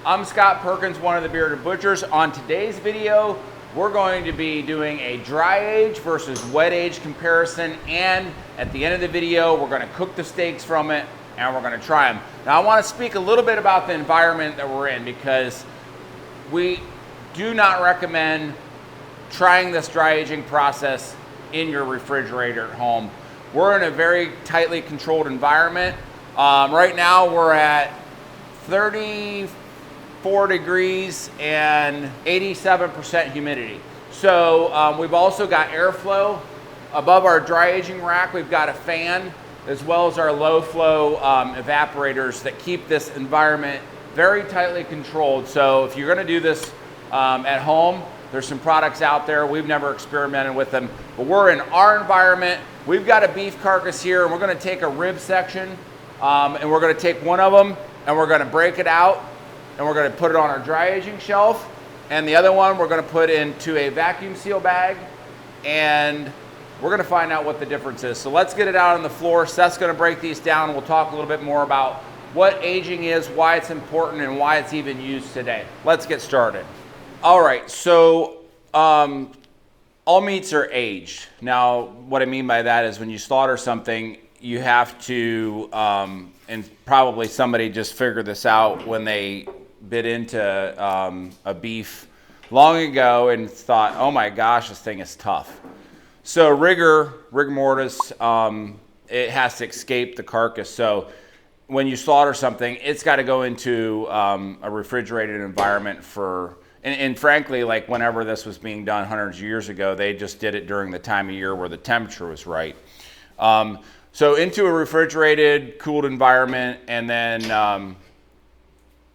I'm Scott Perkins, one of the Bearded Butchers. On today's video, we're going to be doing a dry age versus wet age comparison, and at the end of the video, we're going to cook the steaks from it and we're going to try them. Now, I want to speak a little bit about the environment that we're in, because we do not recommend trying this dry aging process in your refrigerator at home. We're in a very tightly controlled environment. Right now we're at 34 degrees and 87% humidity. So we've also got airflow. Above our dry aging rack, we've got a fan, as well as our low flow evaporators that keep this environment very tightly controlled. So if you're gonna do this at home, there's some products out there. We've never experimented with them, but we're in our environment. We've got a beef carcass here, and we're gonna take a rib section, and we're gonna take one of them, and we're gonna break it out, and we're gonna put it on our dry aging shelf. And the other one, we're gonna put into a vacuum seal bag, and we're gonna find out what the difference is. So let's get it out on the floor. Seth's gonna break these down, and we'll talk a little bit more about what aging is, why it's important, and why it's even used today. Let's get started. All right, so all meats are aged. Now, what I mean by that is when you slaughter something, you have to, and probably somebody just figured this out when they bit into a beef long ago and thought, oh my gosh, this thing is tough. So rigor mortis, it has to escape the carcass. So when you slaughter something, it's got to go into a refrigerated environment for, and frankly, like whenever this was being done hundreds of years ago, they just did it during the time of year where the temperature was right. So into a refrigerated, cooled environment, and then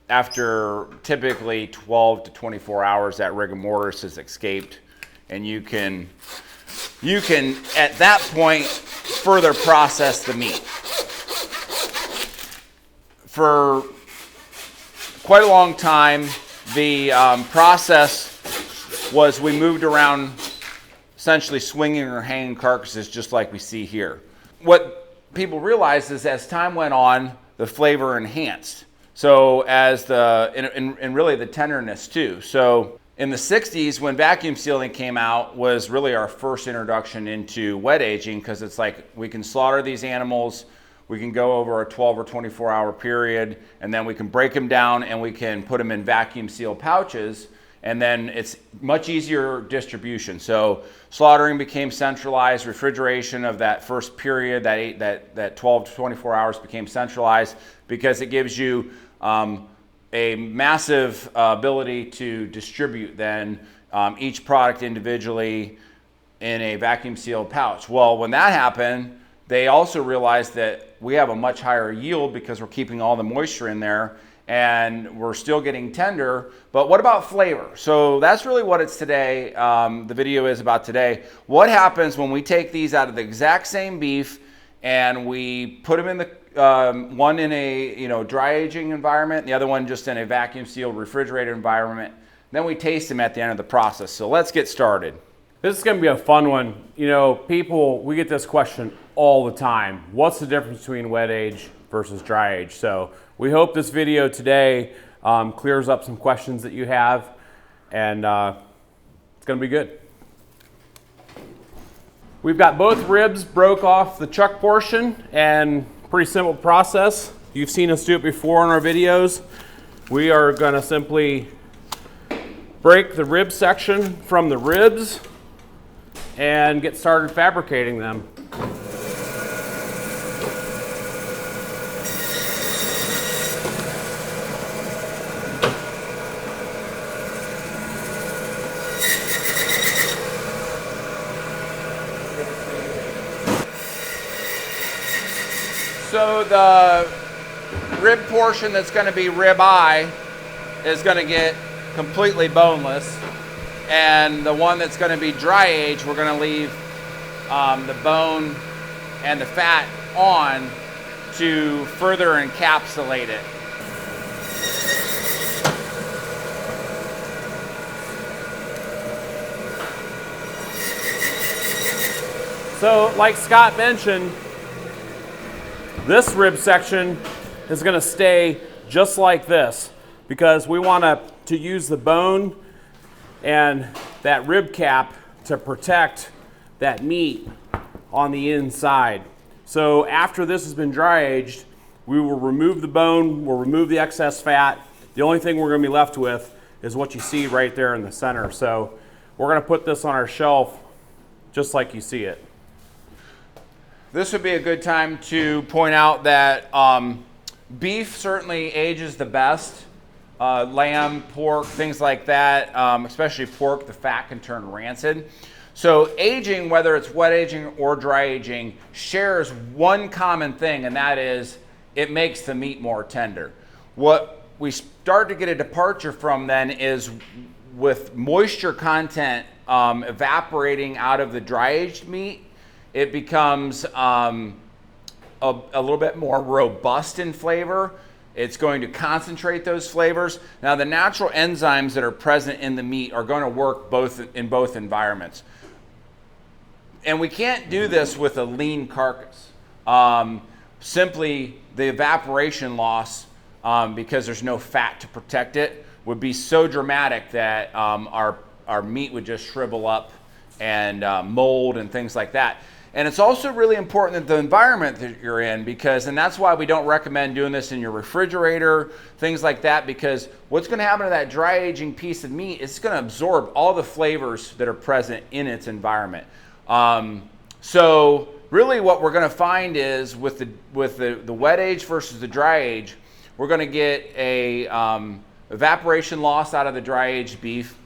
after typically 12 to 24 hours, that rigor mortis has escaped, and you can at that point further process the meat. For quite a long time, the process was we moved around essentially swinging or hanging carcasses just like we see here. What people realized is as time went on, the flavor enhanced. So as and really the tenderness too. So in the 60s, when vacuum sealing came out, was really our first introduction into wet aging, because it's like we can slaughter these animals, we can go over a 12 or 24 hour period, and then we can break them down and we can put them in vacuum seal pouches, and then it's much easier distribution. So slaughtering became centralized, refrigeration of that first period, that 12 to 24 hours became centralized, because it gives you a massive ability to distribute then each product individually in a vacuum sealed pouch. Well, when that happened, they also realized that we have a much higher yield because we're keeping all the moisture in there, and we're still getting tender. But what about flavor? So that's really what it's today. The video is about today. What happens when we take these out of the exact same beef and we put them in the one in a dry aging environment, the other one just in a vacuum sealed refrigerated environment. Then we taste them at the end of the process. So let's get started. This is going to be a fun one. You know, we get this question all the time. What's the difference between wet age versus dry age? So we hope this video today clears up some questions that you have, and it's going to be good. We've got both ribs broke off the chuck portion, and pretty simple process. You've seen us do it before in our videos. We are going to simply break the rib section from the ribs and get started fabricating them. So the rib portion that's going to be rib eye is going to get completely boneless, and the one that's going to be dry aged, we're going to leave the bone and the fat on to further encapsulate it. So like Scott mentioned, this rib section is going to stay just like this, because we want to use the bone and that rib cap to protect that meat on the inside. So after this has been dry aged, we will remove the bone, we'll remove the excess fat. The only thing we're going to be left with is what you see right there in the center. So we're going to put this on our shelf just like you see it. This would be a good time to point out that beef certainly ages the best. Lamb, pork, things like that, especially pork, the fat can turn rancid. So aging, whether it's wet aging or dry aging, shares one common thing, and that is it makes the meat more tender. What we start to get a departure from then is with moisture content evaporating out of the dry aged meat, it becomes a little bit more robust in flavor. It's going to concentrate those flavors. Now, the natural enzymes that are present in the meat are going to work in both environments. And we can't do this with a lean carcass. Simply the evaporation loss, because there's no fat to protect it, would be so dramatic that our meat would just shrivel up and mold and things like that. And it's also really important that the environment that you're in, and that's why we don't recommend doing this in your refrigerator, things like that, because what's going to happen to that dry aging piece of meat, it's going to absorb all the flavors that are present in its environment. So really what we're going to find is with the wet age versus the dry age, we're going to get a evaporation loss out of the dry aged beef,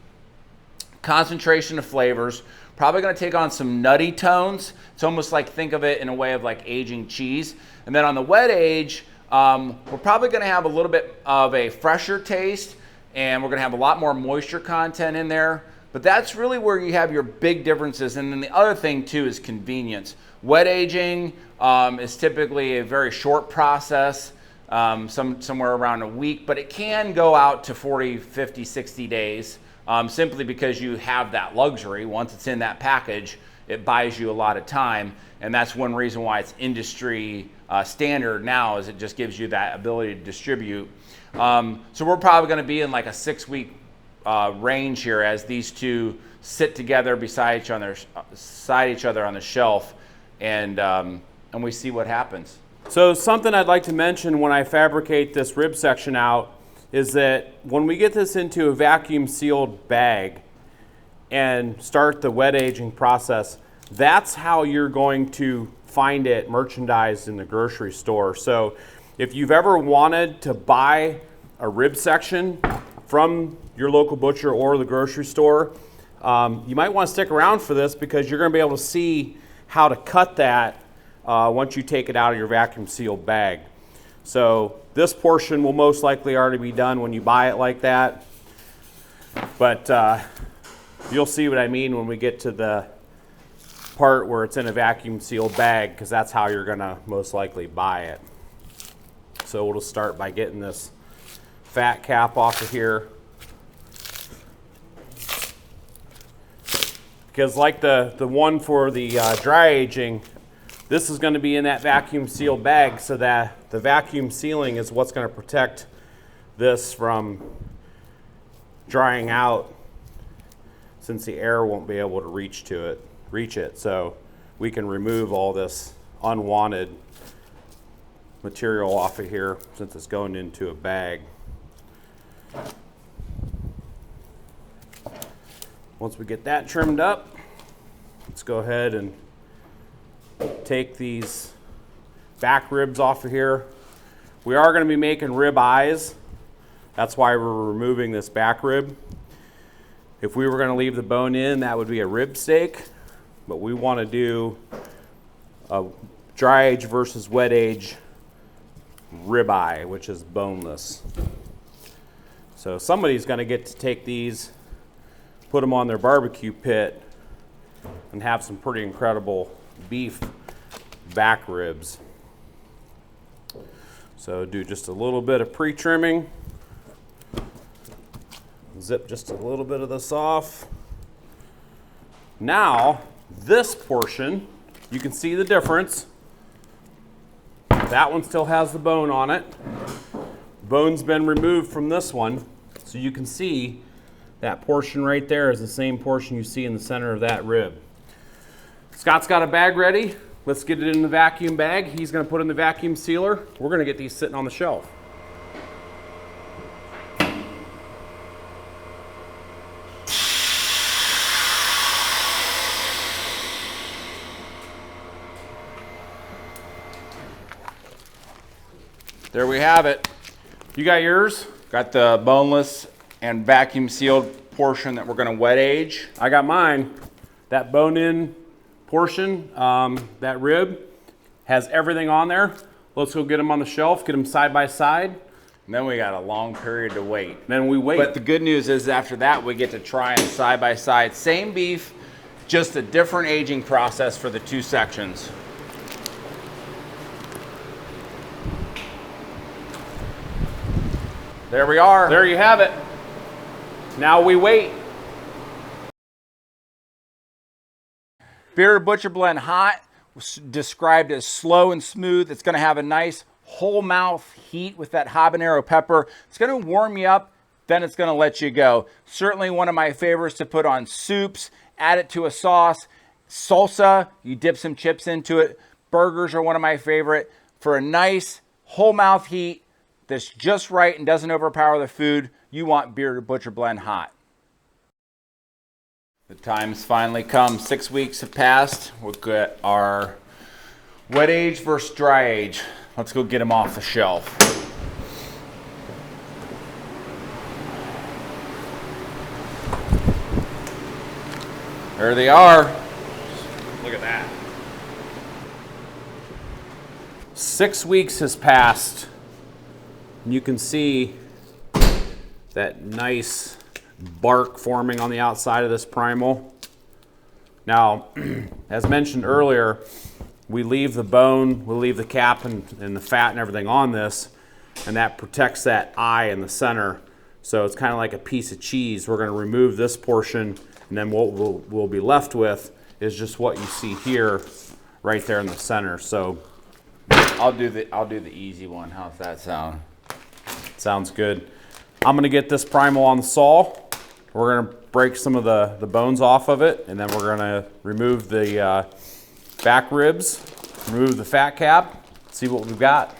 concentration of flavors, probably going to take on some nutty tones. It's almost like, think of it in a way of like aging cheese. And then on the wet age, we're probably going to have a little bit of a fresher taste, and we're going to have a lot more moisture content in there. But that's really where you have your big differences. And then the other thing too is convenience. Wet aging is typically a very short process, somewhere around a week, but it can go out to 40, 50, 60 days. Simply because you have that luxury. Once it's in that package, it buys you a lot of time, and that's one reason why it's industry standard now, is it just gives you that ability to distribute. So we're probably going to be in like a 6-week range here as these two sit together beside each other on the shelf, and we see what happens. So something I'd like to mention when I fabricate this rib section out is that when we get this into a vacuum sealed bag and start the wet aging process, that's how you're going to find it merchandised in the grocery store. So if you've ever wanted to buy a rib section from your local butcher or the grocery store, you might want to stick around for this, because you're going to be able to see how to cut that once you take it out of your vacuum sealed bag. So this portion will most likely already be done when you buy it like that, but you'll see what I mean when we get to the part where it's in a vacuum sealed bag, because that's how you're going to most likely buy it. So we'll just start by getting this fat cap off of here, because like the one for the dry aging, this is going to be in that vacuum sealed bag, so that the vacuum sealing is what's going to protect this from drying out, since the air won't be able to reach it. So we can remove all this unwanted material off of here since it's going into a bag. Once we get that trimmed up, let's go ahead and take these back ribs off of here. We are going to be making rib eyes. That's why we're removing this back rib. If we were going to leave the bone in, that would be a rib steak, but we want to do a dry age versus wet age rib eye, which is boneless. So somebody's going to get to take these, put them on their barbecue pit, and have some pretty incredible beef back ribs. So do just a little bit of pre-trimming. Zip just a little bit of this off. Now, this portion, you can see the difference. That one still has the bone on it. bone's been removed from this one. So you can see that portion right there is the same portion you see in the center of that rib. Scott's got a bag ready. Let's get it in the vacuum bag. He's gonna put in the vacuum sealer. We're gonna get these sitting on the shelf. There we have it. You got yours? Got the boneless and vacuum sealed portion that we're gonna wet age. I got mine. That bone-in portion, that rib, has everything on there. Let's go get them on the shelf, get them side by side. And then we got a long period to wait. Then we wait. But the good news is after that, we get to try them side by side. Same beef, just a different aging process for the two sections. There we are. There you have it. Now we wait. Bearded Butcher Blend Hot was described as slow and smooth. It's going to have a nice whole mouth heat with that habanero pepper. It's going to warm you up, then it's going to let you go. Certainly one of my favorites to put on soups, add it to a sauce. Salsa, you dip some chips into it. Burgers are one of my favorite. For a nice whole mouth heat that's just right and doesn't overpower the food, you want Bearded Butcher Blend Hot. The time's finally come. 6 weeks have passed. We'll get our wet age versus dry age. Let's go get them off the shelf. There they are. Look at that. 6 weeks has passed. And you can see that nice bark forming on the outside of this primal. Now, as mentioned earlier, we leave the bone, we leave the cap and the fat and everything on this, and that protects that eye in the center. So it's kind of like a piece of cheese. We're going to remove this portion, and then what we'll be left with is just what you see here, right there in the center. So I'll do the easy one. How's that sound? Sounds good. I'm gonna get this primal on the saw. We're gonna break some of the bones off of it, and then we're gonna remove the back ribs, remove the fat cap, see what we've got.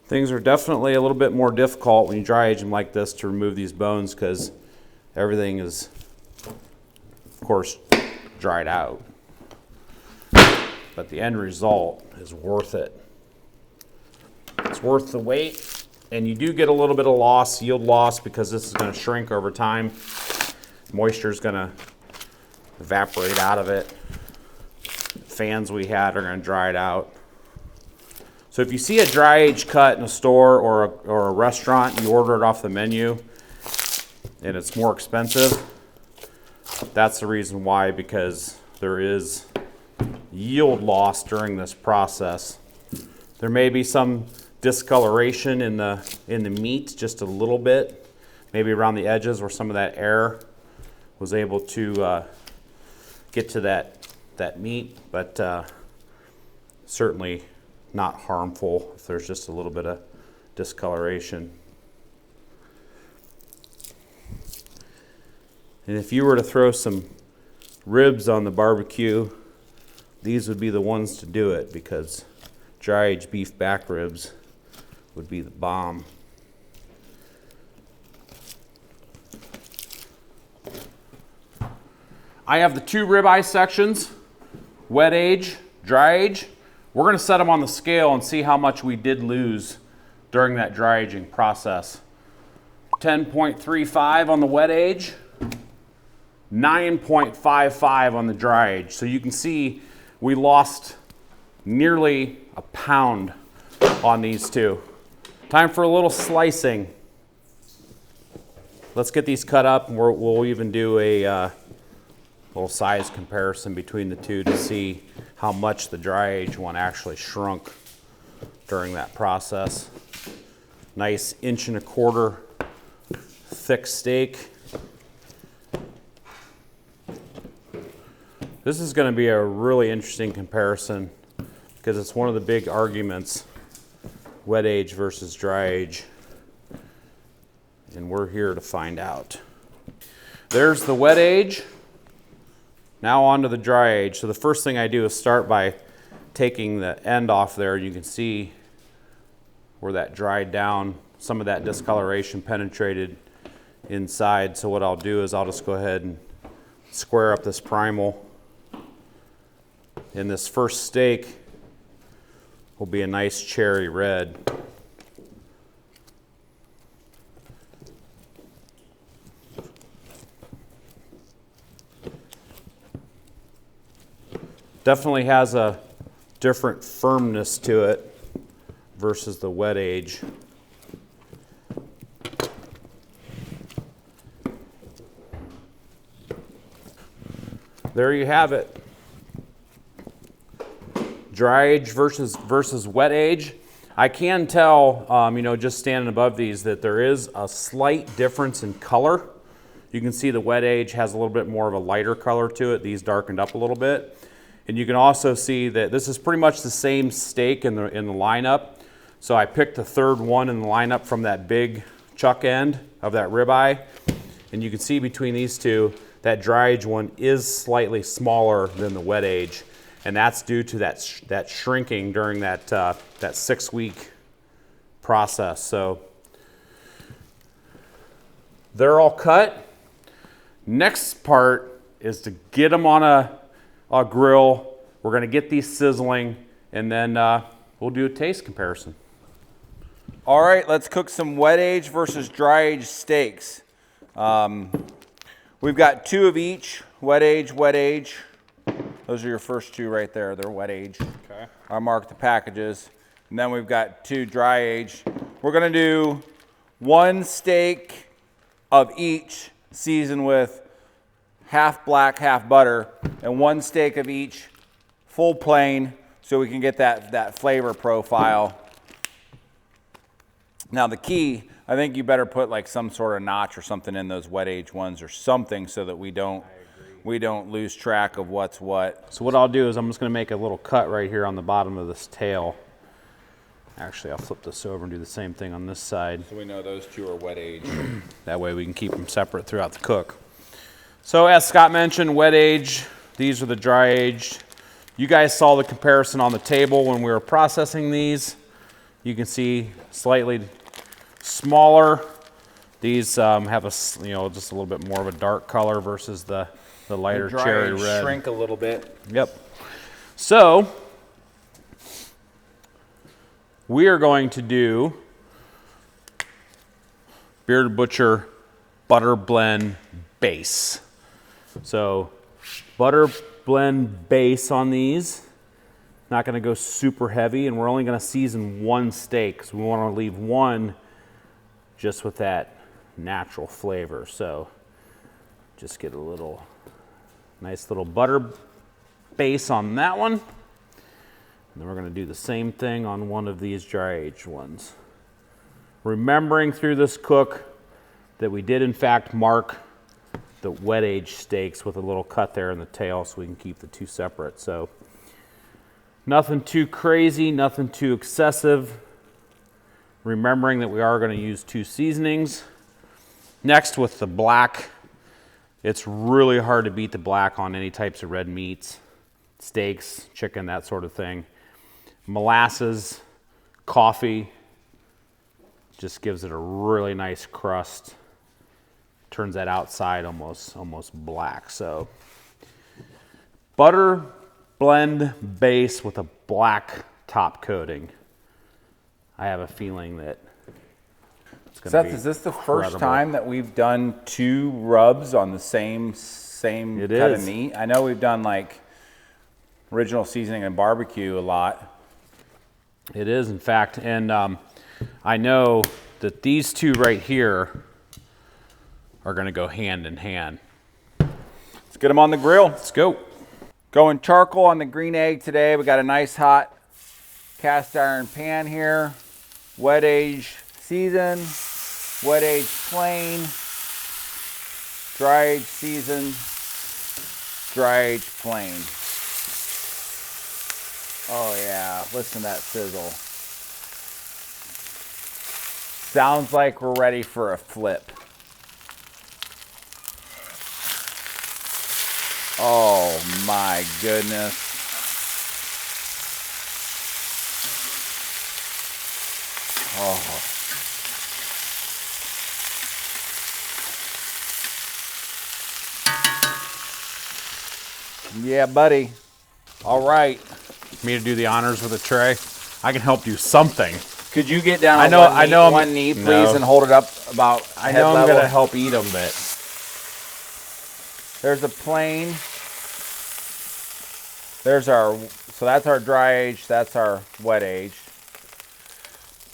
Things are definitely a little bit more difficult when you dry age them like this to remove these bones because everything is, of course, dried out. But the end result is worth it. It's worth the wait, and you do get a little bit of loss, yield loss, because this is going to shrink over time. Moisture is going to evaporate out of it. Fans we had are going to dry it out. So if you see a dry age cut in a store or a restaurant, you order it off the menu, and it's more expensive, that's the reason why, because there is yield loss during this process. There may be some discoloration in the meat, just a little bit, maybe around the edges where some of that air was able to get to that meat, but certainly not harmful if there's just a little bit of discoloration. And if you were to throw some ribs on the barbecue, these would be the ones to do it, because dry aged beef back ribs would be the bomb. I have the two ribeye sections, wet age, dry age. We're going to set them on the scale and see how much we did lose during that dry aging process. 10.35 on the wet age, 9.55 on the dry age. So you can see we lost nearly a pound on these two. Time for a little slicing. let's get these cut up, and we'll even do a little size comparison between the two to see how much the dry age one actually shrunk during that process. Nice 1.25 inch thick steak. This is going to be a really interesting comparison because it's one of the big arguments, wet age versus dry age, and we're here to find out. There's the wet age. Now on to the dry age. So the first thing I do is start by taking the end off there. You can see where that dried down. Some of that discoloration penetrated inside. So what I'll do is I'll just go ahead and square up this primal. And this first steak will be a nice cherry red. Definitely has a different firmness to it versus the wet age. There you have it. Dry age versus wet age. I can tell, just standing above these, that there is a slight difference in color. You can see the wet age has a little bit more of a lighter color to it. These darkened up a little bit. And you can also see that this is pretty much the same steak in the lineup. So I picked the third one in the lineup from that big chuck end of that ribeye. And you can see between these two, that dry age one is slightly smaller than the wet age. And that's due to that shrinking during that 6-week process. So they're all cut. Next part is to get them on a grill. We're going to get these sizzling, and then we'll do a taste comparison. All right, let's cook some wet age versus dry age steaks. We've got 2 of each, wet age, wet age. Those are your first 2 right there. They're wet age. Okay. I'll mark the packages. And then we've got 2 dry age. We're going to do 1 steak of each seasoned with half black, half butter, and 1 steak of each full plain so we can get that flavor profile. Now the key, I think you better put like some sort of notch or something in those wet age ones or something so that we don't lose track of what's what. So what I'll do is I'm just going to make a little cut right here on the bottom of this tail. Actually, I'll flip this over and do the same thing on this side. So we know those 2 are wet age. That way we can keep them separate throughout the cook. So as Scott mentioned, wet age, these are the dry aged. You guys saw the comparison on the table when we were processing these. You can see slightly smaller. These have just a little bit more of a dark color versus the lighter cherry red. Shrink a little bit. Yep. So we are going to do Bearded Butcher Butter Blend Base. So butter blend base on these. Not going to go super heavy, and we're only going to season 1 steak because we want to leave 1 just with that natural flavor. So just get a nice little butter base on that one. And then we're going to do the same thing on one of these dry aged ones. Remembering through this cook that we did in fact mark the wet age steaks with a little cut there in the tail so we can keep the 2 separate. So nothing too crazy, nothing too excessive. Remembering that we are going to use 2 seasonings. Next with the black, it's really hard to beat the black on any types of red meats, steaks, chicken, that sort of thing. Molasses, coffee, just gives it a really nice crust. Turns that outside almost black. So butter blend base with a black top coating. I have a feeling that it's going to be Seth, is this the incredible. first time that we've done 2 rubs on the same It cut is. of meat? I know we've done like original seasoning and barbecue a lot. It is, in fact, and I know that these 2 right here are gonna go hand in hand. Let's get them on the grill. Let's go. Going charcoal on the green egg today. We got a nice hot cast iron pan here. Wet age season, wet age plain, dry age season, dry age plain. Oh yeah, listen to that sizzle. Sounds like we're ready for a flip. Oh my goodness. Oh. Yeah, buddy. All right. Me to do the honors with a tray? I can help do something. Could you get down on one knee, please, and hold it up about I head know I'm level? gonna help eat them, but There's a plain. There's our, so that's our dry age, that's our wet age.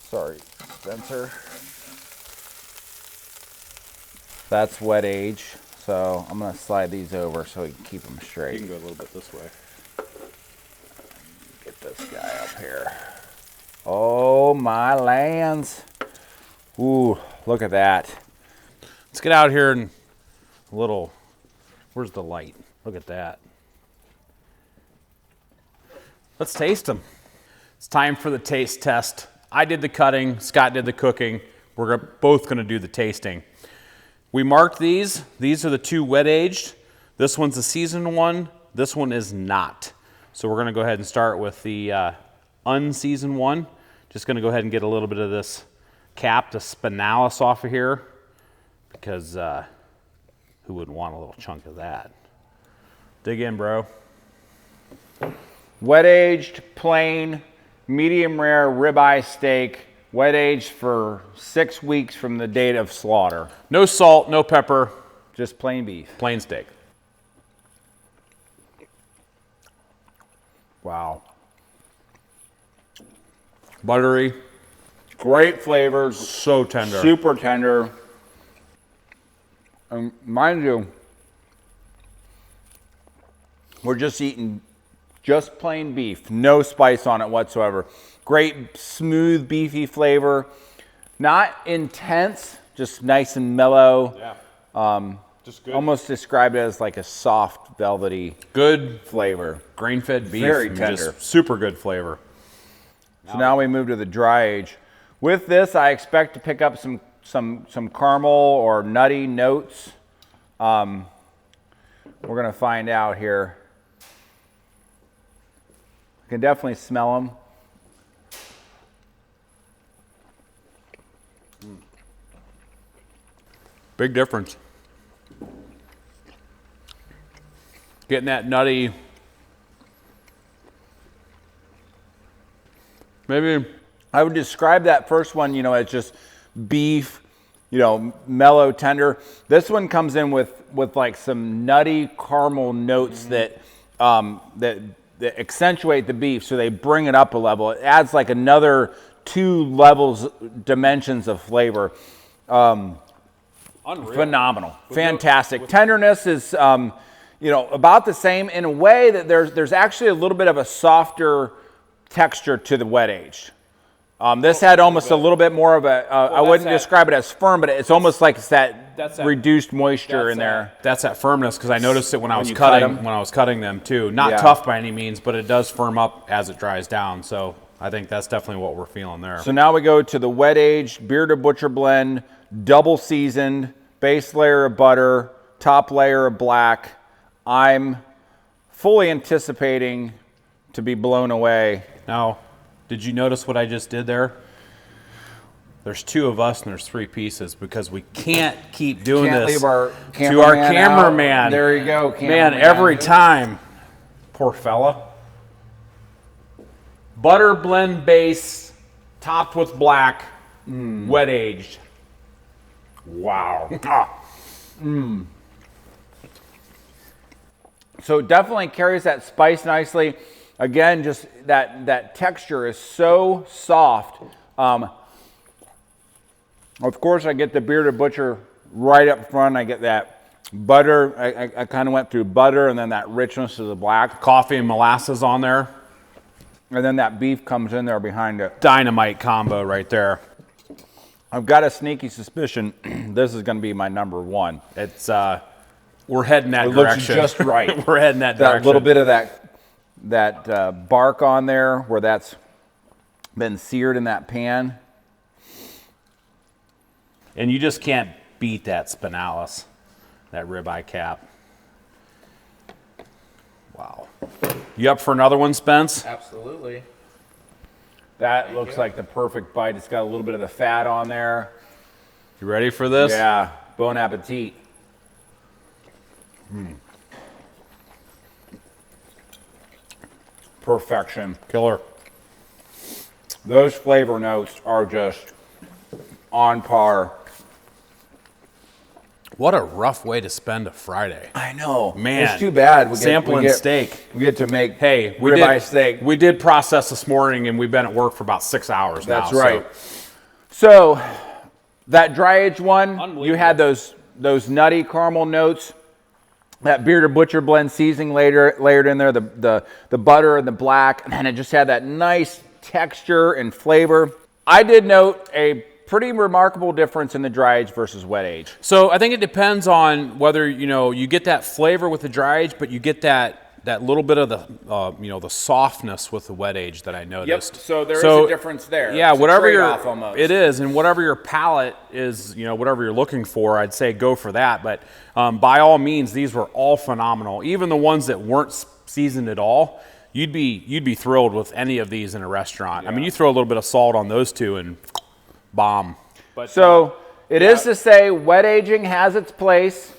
Sorry, Spencer. That's wet age. So I'm gonna slide these over so we can keep them straight. you can go a little bit this way. Get this guy up here. Oh my lands. Ooh, look at that. Let's get out here and a little, where's the light? Look at that. Let's taste them. It's time for the taste test. I did the cutting, Scott did the cooking. We're both gonna do the tasting. We marked these. These are the 2 wet aged. This one's a seasoned one. This one is not. So we're gonna go ahead and start with the unseasoned one. Just gonna go ahead and get a little bit of this cap, the spinalis off of here, because who wouldn't want a little chunk of that? Dig in, bro. Wet aged, plain, medium rare ribeye steak, wet aged for 6 weeks from the date of slaughter. No salt, no pepper, Just plain beef. plain steak. Wow. Buttery, Great flavors, so tender. super tender. Mind you, we're just eating just plain beef, no spice on it whatsoever. Great smooth beefy flavor, not intense, just nice and mellow. Yeah. Just good. Almost described it as like a soft velvety Good flavor. grain-fed beef. Very and tender. Just super good flavor. So now we move to the dry age. With this, I expect to pick up some caramel or nutty notes. We're gonna find out here. I can definitely smell them. Big difference. Getting that nutty, maybe I would describe that first one, as just beef, mellow, tender. This one comes in with like some nutty caramel notes that accentuate the beef, so they bring it up a level. It adds like another 2 levels, dimensions of flavor. unreal. Phenomenal, fantastic. Tenderness is, about the same in a way that there's actually a little bit of a softer texture to the wet aged. This had almost a little bit more of a, I wouldn't describe it as firm, but it's almost like it's that reduced moisture in there. That's that firmness, because I noticed it when I was you cut cutting, 'em. when I was cutting them too. Not Yeah. tough by any means, but it does firm up as it dries down. So I think that's definitely what we're feeling there. So now we go to the wet aged bearded butcher blend, double seasoned, base layer of butter, top layer of black. I'm fully anticipating to be blown away. Now, did you notice what I just did there? There's 2 of us and there's 3 pieces, because we can't keep doing Can't this leave our to our cameraman cameraman. out. There you go, Man, cameraman. every time. Poor fella. Butter blend base, topped with black, wet aged. Wow. So it definitely carries that spice nicely. Again, just that texture is so soft. Of course, I get the bearded butcher right up front. I get that butter. I kind of went through butter and then that richness of the black. Coffee and molasses on there. And then that beef comes in there behind it. Dynamite combo right there. I've got a sneaky suspicion this is going to be my number one. It's we're heading that It looks direction. just right. We're heading that direction. That little bit of that bark on there where that's been seared in that pan. And you just can't beat that spinalis, that ribeye cap. Wow. You up for another one, Spence? Absolutely. That looks like the perfect bite. It's got a little bit of the fat on there. You ready for this? Yeah, bon appetit. Perfection. Killer. Those flavor notes are just on par. What a rough way to spend a Friday. I know. Man. It's too bad. Sampling steak. We get to make Hey, ribeye steak. We did process this morning, and we've been at work for about 6 hours now. That's right. So that dry aged one, you had those nutty caramel notes. That bearded butcher blend seasoning layered in there, the butter and the black, and then it just had that nice texture and flavor. I did note a pretty remarkable difference in the dry age versus wet age. So I think it depends on whether you get that flavor with the dry age, but you get that little bit of the the softness with the wet age that I noticed. Yep. So there is a difference there. Yeah, It's a whatever trade-off almost. it is, and whatever your palate is, whatever you're looking for, I'd say go for that. But by all means, these were all phenomenal. Even the ones that weren't seasoned at all, you'd be thrilled with any of these in a restaurant. I mean, you throw a little bit of salt on those two and bomb. But So it is to say wet aging has its place.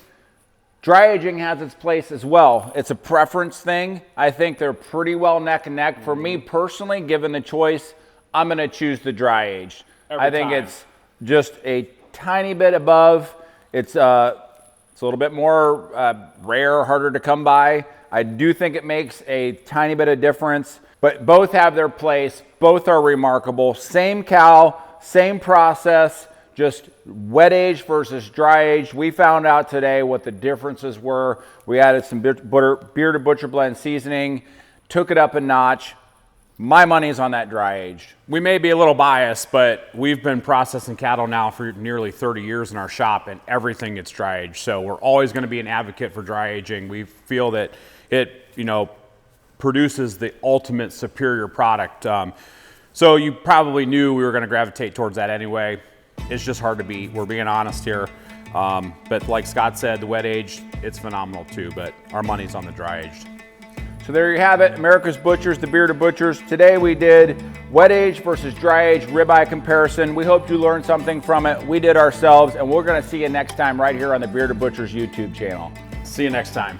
Dry aging has its place as well. It's a preference thing. I think they're pretty well neck and neck. For me personally, given the choice, I'm going to choose the dry aged. I think it's just a tiny bit above. It's a little bit more rare, harder to come by. I do think it makes a tiny bit of difference, but both have their place. Both are remarkable. Same cow, same process. Just wet aged versus dry aged. We found out today what the differences were. We added some bearded butcher blend seasoning, took it up a notch. My money's on that dry aged. We may be a little biased, but we've been processing cattle now for nearly 30 years in our shop, and everything gets dry aged. So we're always going to be an advocate for dry aging. We feel that it, produces the ultimate superior product. So you probably knew we were going to gravitate towards that anyway. It's just hard to beat. We're being honest here. But like Scott said, the wet aged, it's phenomenal too, but our money's on the dry aged. So there you have it, America's Butchers, the Bearded Butchers. Today we did wet aged versus dry aged ribeye comparison. We hope you learned something from it. We did ourselves, and we're gonna see you next time right here on the Bearded Butchers YouTube channel. See you next time.